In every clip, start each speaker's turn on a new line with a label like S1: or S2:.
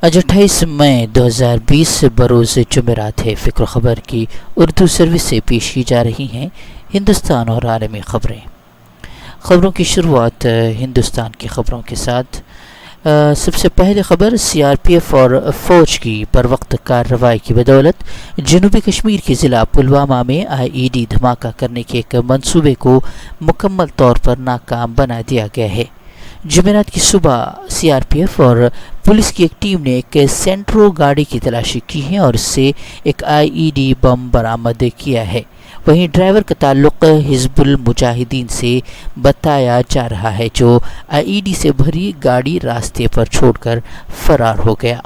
S1: آج 28 مئی 2020 بروز جمعرات ہے۔ فکر و خبر کی اردو سروس سے پیش کی جا رہی ہیں ہندوستان اور عالمی خبریں۔ خبروں کی شروعات ہندوستان کی خبروں کے ساتھ۔ سب سے پہلے خبر، سی آر پی ایف اور فوج کی بروقت کارروائی کی بدولت جنوبی کشمیر کے ضلع پلوامہ میں آئی ای ڈی دھماکہ کرنے کے ایک منصوبے کو مکمل طور پر ناکام بنا دیا گیا ہے۔ جمعرات کی صبح سی آر پی ایف اور پولیس کی ایک ٹیم نے ایک سینٹرو گاڑی کی تلاشی کی ہے اور اس سے ایک آئی ای ڈی بم برآمد کیا ہے۔ وہیں ڈرائیور کا تعلق حزب المجاہدین سے بتایا جا رہا ہے، جو آئی ای ڈی سے بھری گاڑی راستے پر چھوڑ کر فرار ہو گیا۔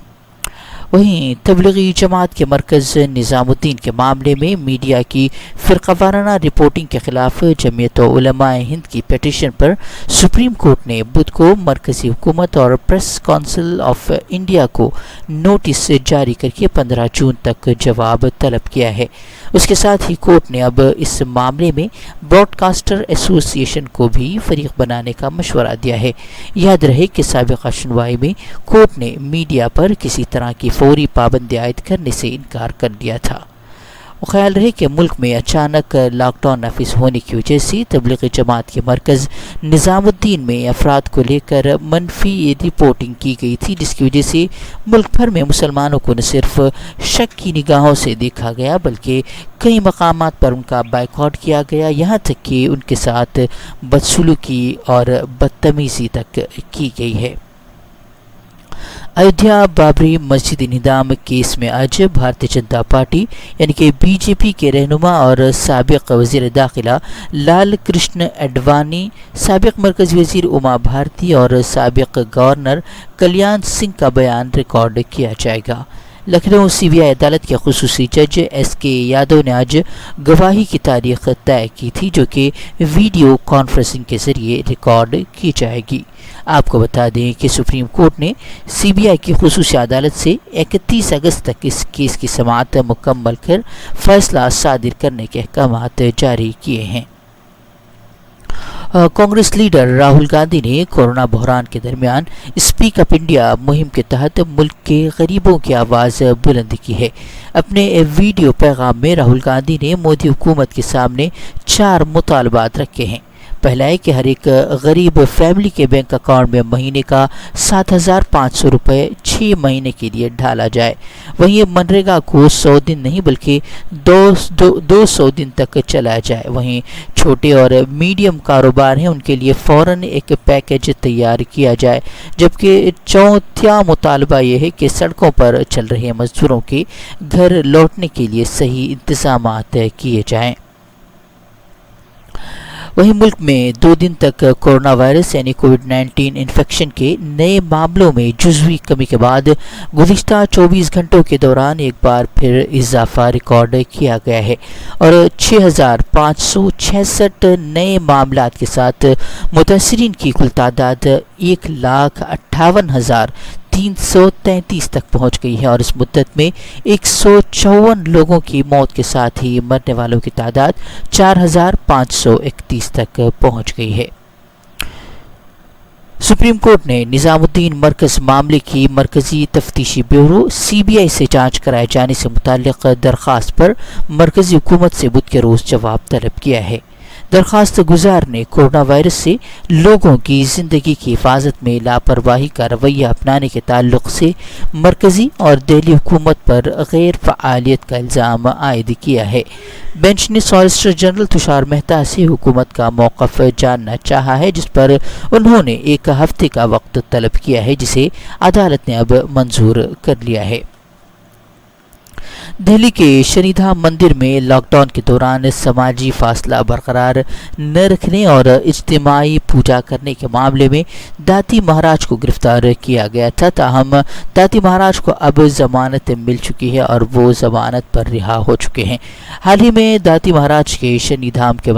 S1: وہیں تبلیغی جماعت کے مرکز نظام الدین کے معاملے میں میڈیا کی فرقہ وارانہ رپورٹنگ کے خلاف جمعیت علماء ہند کی پٹیشن پر سپریم کورٹ نے بدھ کو مرکزی حکومت اور پریس کونسل آف انڈیا کو نوٹس جاری کر کے 15 جون تک جواب طلب کیا ہے۔ اس کے ساتھ ہی کورٹ نے اب اس معاملے میں براڈ کاسٹر ایسوسی ایشن کو بھی فریق بنانے کا مشورہ دیا ہے۔ یاد رہے کہ سابقہ سنوائی میں کورٹ نے میڈیا پر کسی طرح کی فوری پابندی عائد کرنے سے انکار کر دیا تھا۔ خیال رہے کہ ملک میں اچانک لاک ڈاؤن نافذ ہونے کی وجہ سے تبلیغی جماعت کے مرکز نظام الدین میں افراد کو لے کر منفی رپورٹنگ کی گئی تھی، جس کی وجہ سے ملک بھر میں مسلمانوں کو نہ صرف شک کی نگاہوں سے دیکھا گیا بلکہ کئی مقامات پر ان کا بائیکاٹ کیا گیا، یہاں تک کہ ان کے ساتھ بدسلوکی اور بدتمیزی تک کی گئی ہے۔ ایودھیا بابری مسجد انہدام کیس میں آج بھارتیہ جنتا پارٹی یعنی کہ بی جے پی کے رہنما اور سابق وزیر داخلہ لال کرشن اڈوانی، سابق مرکزی وزیر اما بھارتی اور سابق گورنر کلیان سنگھ کا بیان ریکارڈ کیا جائے گا۔ لکھنؤ سی بی آئی عدالت کے خصوصی جج ایس کے یادو نے آج گواہی کی تاریخ طے کی تھی، جو کہ ویڈیو کانفرنسنگ کے ذریعے ریکارڈ کی جائے گی۔ آپ کو بتا دیں کہ سپریم کورٹ نے سی بی آئی کی خصوصی عدالت سے 31 اگست تک اس کیس کی سماعت مکمل کر فیصلہ صادر کرنے کے احکامات جاری کیے ہیں۔ کانگریس لیڈر راہل گاندھی نے کورونا بحران کے درمیان اسپیک اپ انڈیا مہم کے تحت ملک کے غریبوں کی آواز بلند کی ہے۔ اپنے ویڈیو پیغام میں راہل گاندھی نے مودی حکومت کے سامنے 4 مطالبات رکھے ہیں۔ پہلا ہے کہ ہر ایک غریب فیملی کے بینک اکاؤنٹ میں مہینے کا 7,500 روپے 6 مہینے کے لیے ڈالا جائے۔ وہیں منریگا کو 100 دن نہیں بلکہ 200 دن تک چلایا جائے۔ وہیں چھوٹے اور میڈیم کاروبار ہیں، ان کے لیے فوراً ایک پیکیج تیار کیا جائے۔ جبکہ چوتھا مطالبہ یہ ہے کہ سڑکوں پر چل رہے مزدوروں کے گھر لوٹنے کے لیے صحیح انتظامات کیے جائیں۔ وہیں ملک میں 2 دن تک کورونا وائرس یعنی کووڈ-19 انفیکشن کے نئے معاملوں میں جزوی کمی کے بعد گزشتہ 24 گھنٹوں کے دوران ایک بار پھر اضافہ ریکارڈ کیا گیا ہے اور 6,566 نئے معاملات کے ساتھ متاثرین کی کل تعداد 1,58,333 تک پہنچ گئی ہے اور اس مدت میں 154 لوگوں کی موت کے ساتھ ہی مرنے والوں کی تعداد 4,531 تک پہنچ گئی ہے۔ سپریم کورٹ نے نظام الدین مرکز معاملے کی مرکزی تفتیشی بیورو سی بی آئی سے جانچ کرائے جانے سے متعلق درخواست پر مرکزی حکومت سے بدھ کے روز جواب طلب کیا ہے۔ درخواست گزار نے کورونا وائرس سے لوگوں کی زندگی کی حفاظت میں لاپرواہی کا رویہ اپنانے کے تعلق سے مرکزی اور دہلی حکومت پر غیر فعالیت کا الزام عائد کیا ہے۔ بینچ نے سالیسیٹر جنرل تشار مہتا سے حکومت کا موقف جاننا چاہا ہے، جس پر انہوں نے 1 ہفتے کا وقت طلب کیا ہے، جسے عدالت نے اب منظور کر لیا ہے۔ دہلی کے شنیدھا مندر میں لاک ڈاؤن کے دوران سماجی فاصلہ برقرار نہ رکھنے اور اجتماعی پوجا کرنے کے معاملے میں داتی مہاراج کو گرفتار کیا گیا تھا، تاہم داتی مہاراج کو اب ضمانت مل چکی ہے اور وہ ضمانت پر رہا ہو چکے ہیں۔ حال ہی میں داتی مہاراج کے شنیدھام کے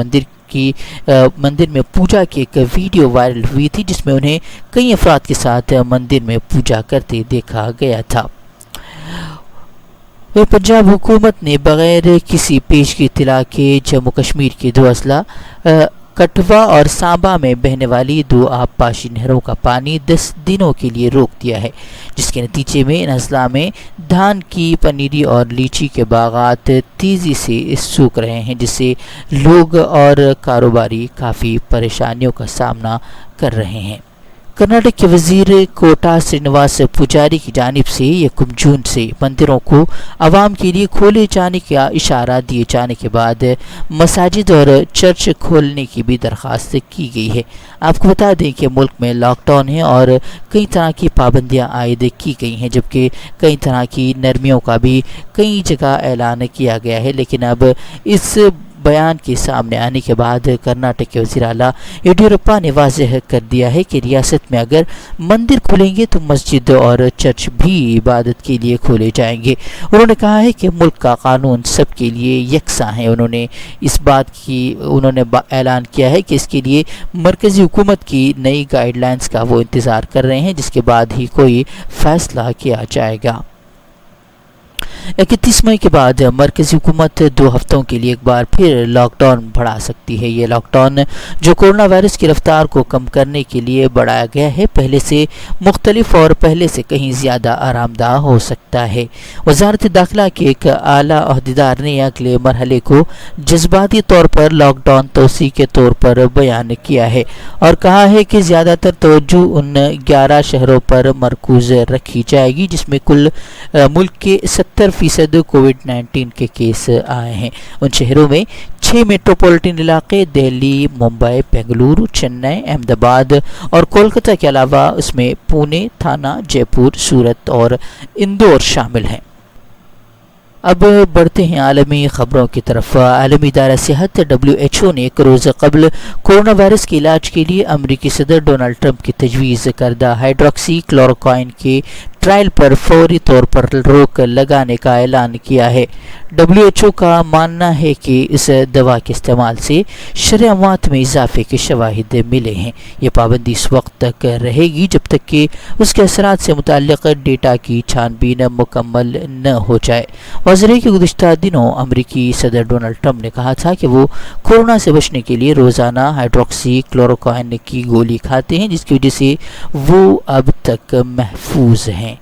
S1: مندر میں پوجا کی ایک ویڈیو وائرل ہوئی تھی، جس میں انہیں کئی افراد کے ساتھ مندر میں پوجا کرتے دیکھا گیا تھا۔ پنجاب حکومت نے بغیر کسی پیشگی اطلاع کے جموں کشمیر کے 2 اسلحہ کٹھوا اور سانبا میں بہنے والی 2 آبپاشی نہروں کا پانی 10 دنوں کے لیے روک دیا ہے، جس کے نتیجے میں ان اضلاع میں دھان کی پنیری اور لیچی کے باغات تیزی سے سوکھ رہے ہیں، جس سے لوگ اور کاروباری کافی پریشانیوں کا سامنا کر رہے ہیں۔ کرناٹک کے وزیر کوٹا سرینواس پجاری کی جانب سے 1 جون سے مندروں کو عوام کے لیے کھولے جانے کا اشارہ دیے جانے کے بعد مساجد اور چرچ کھولنے کی بھی درخواست کی گئی ہے۔ آپ کو بتا دیں کہ ملک میں لاک ڈاؤن ہے اور کئی طرح کی پابندیاں عائد کی گئی ہیں، جبکہ کئی طرح کی نرمیوں کا بھی کئی جگہ اعلان کیا گیا ہے، لیکن اب اس بیان کے سامنے آنے کے بعد کرناٹک کے وزیر اعلیٰ یڈیورپا نے واضح کر دیا ہے کہ ریاست میں اگر مندر کھلیں گے تو مسجد اور چرچ بھی عبادت کے لیے کھولے جائیں گے۔ انہوں نے کہا ہے کہ ملک کا قانون سب کے لیے یکساں ہے۔ انہوں نے اعلان کیا ہے کہ اس کے لیے مرکزی حکومت کی نئی گائیڈ لائنز کا وہ انتظار کر رہے ہیں، جس کے بعد ہی کوئی فیصلہ کیا جائے گا۔ 31 مئی کے بعد مرکزی حکومت 2 ہفتوں کے لیے ایک بار پھر لاک ڈاؤن بڑھا سکتی ہے۔ یہ لاک ڈاؤن جو کورونا وائرس کی رفتار کو کم کرنے کے لیے بڑھایا گیا ہے، پہلے سے مختلف اور پہلے سے کہیں زیادہ آرام دہ ہو سکتا ہے۔ وزارت داخلہ کے ایک اعلیٰ عہدیدار نے اگلے مرحلے کو جذباتی طور پر لاک ڈاؤن توسیع کے طور پر بیان کیا ہے اور کہا ہے کہ زیادہ تر توجہ ان 11 شہروں پر مرکوز رکھی جائے گی جس میں کل ملک کے 70% کووڈ-19 کے کیس آئے ہیں۔ ان شہروں میں 6 میٹروپولیٹن علاقے دہلی، ممبئی، بنگلورو، چنئی، احمد آباد اور کولکتہ کے علاوہ اس میں پونے، تھانہ، جے پور، سورت اور اندور شامل ہیں۔ اب بڑھتے ہیں عالمی خبروں کی طرف۔ عالمی ادارہ صحت WHO نے 1 روز قبل کورونا وائرس کے علاج کے لیے امریکی صدر ڈونلڈ ٹرمپ کی تجویز کردہ ہائیڈروکسی کلوروکوئین کے ٹرائل پر فوری طور پر روک لگانے کا اعلان کیا ہے۔ WHO کا ماننا ہے کہ اس دوا کے استعمال سے شرح اموات میں اضافے کے شواہد ملے ہیں۔ یہ پابندی اس وقت تک رہے گی جب تک کہ اس کے اثرات سے متعلق ڈیٹا کی چھان بین مکمل نہ ہو جائے۔ واضح ہے کہ گزشتہ دنوں امریکی صدر ڈونلڈ ٹرمپ نے کہا تھا کہ وہ کورونا سے بچنے کے لیے روزانہ ہائیڈروکسی کلوروکوئین کی گولی کھاتے ہیں، جس کی وجہ سے وہ اب تک محفوظ ہیں۔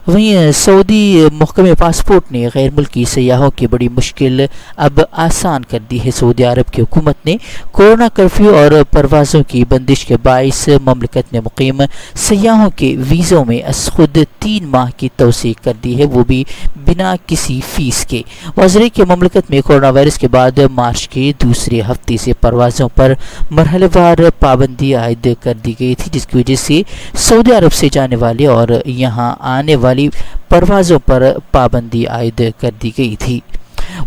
S1: وہیں سعودی محکمہ پاسپورٹ نے غیر ملکی سیاحوں کی بڑی مشکل اب آسان کر دی ہے۔ سعودی عرب کی حکومت نے کورونا کرفیو اور پروازوں کی بندش کے باعث مملکت میں مقیم سیاحوں کے ویزوں میں از خود 3 ماہ کی توسیع کر دی ہے، وہ بھی بنا کسی فیس کے۔ واضح ہے کہ مملکت میں کورونا وائرس کے بعد مارچ کے دوسرے ہفتے سے پروازوں پر مرحلہ وار پابندی عائد کر دی گئی تھی، جس کی وجہ سے سعودی عرب سے جانے والے اور یہاں آنے والی پروازوں پر پابندی عائد کر دی گئی تھی۔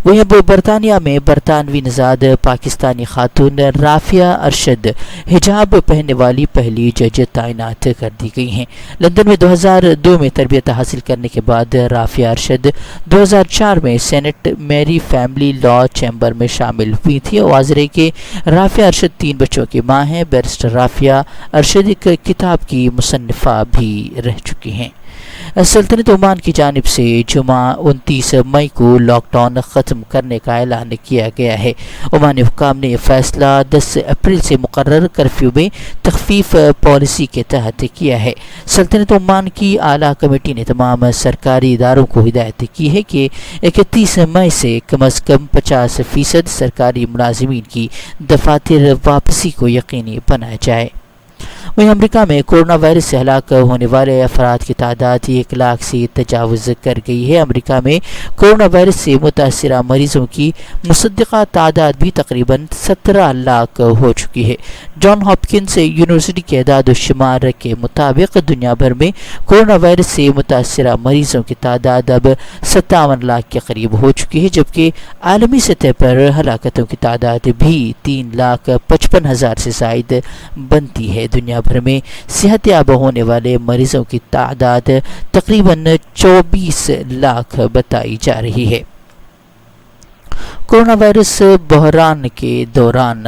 S1: وہیں اب برطانیہ میں برطانوی نژاد پاکستانی خاتون رافعہ ارشد حجاب پہننے والی پہلی جج تعینات کر دی گئی ہیں۔ لندن میں 2002 میں تربیت حاصل کرنے کے بعد رافعہ ارشد 2004 میں سینٹ میری فیملی لا چیمبر میں شامل ہوئی تھی۔ واضح ہے کہ رافعہ ارشد 3 بچوں کی ماں ہیں۔ بیرسٹر رافعہ ارشد ایک کتاب کی مصنفہ بھی رہ چکی ہیں۔ سلطنت عمان کی جانب سے جمعہ 29 مئی کو لاک ڈاؤن ختم کرنے کا اعلان کیا گیا ہے۔ عمانی حکام نے یہ فیصلہ 10 اپریل سے مقرر کرفیو میں تخفیف پالیسی کے تحت کیا ہے۔ سلطنت عمان کی اعلیٰ کمیٹی نے تمام سرکاری اداروں کو ہدایت کی ہے کہ 31 مئی سے کم از کم 50% سرکاری ملازمین کی دفاتر واپسی کو یقینی بنایا جائے۔ وہیں امریکہ میں کورونا وائرس سے ہلاک ہونے والے افراد کی تعداد 1 لاکھ سے تجاوز کر گئی ہے۔ امریکہ میں کورونا وائرس سے متاثرہ مریضوں کی مصدقہ تعداد بھی تقریباً 17 لاکھ ہو چکی ہے۔ جان ہاپکنس یونیورسٹی کے اعداد و شمار کے مطابق دنیا بھر میں کورونا وائرس سے متاثرہ مریضوں کی تعداد اب 57 لاکھ کے قریب ہو چکی ہے، جبکہ عالمی سطح پر ہلاکتوں کی تعداد بھی 3,55,000 سے زائد بنتی ہے۔ دنیا بھر میں صحت یاب ہونے والے مریضوں کی تعداد تقریباً 24 لاکھ بتائی جا رہی ہے۔ کورونا وائرس بحران کے دوران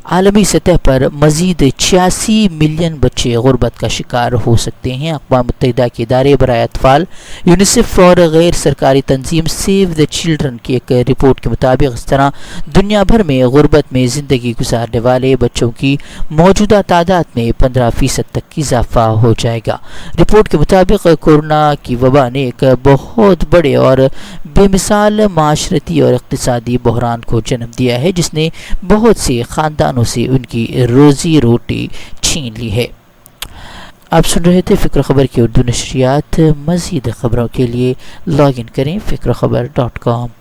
S1: عالمی سطح پر مزید 86 ملین بچے غربت کا شکار ہو سکتے ہیں۔ اقوام متحدہ کے ادارے برائے اطفال یونیسیف اور غیر سرکاری تنظیم سیو دا چلڈرن کی ایک رپورٹ کے مطابق اس طرح دنیا بھر میں غربت میں زندگی گزارنے والے بچوں کی موجودہ تعداد میں 15% تک اضافہ ہو جائے گا۔ رپورٹ کے مطابق کورونا کی وبا نے ایک بہت بڑے اور بے مثال معاشرتی اور اقتصادی بحران کو جنم دیا ہے، جس نے بہت سے خاندانوں سے ان کی روزی روٹی چھین لی ہے۔ آپ سن رہے تھے فکر خبر کی اردو نشریات۔ مزید خبروں کے لیے لاگ ان کریں فکرخبر.com۔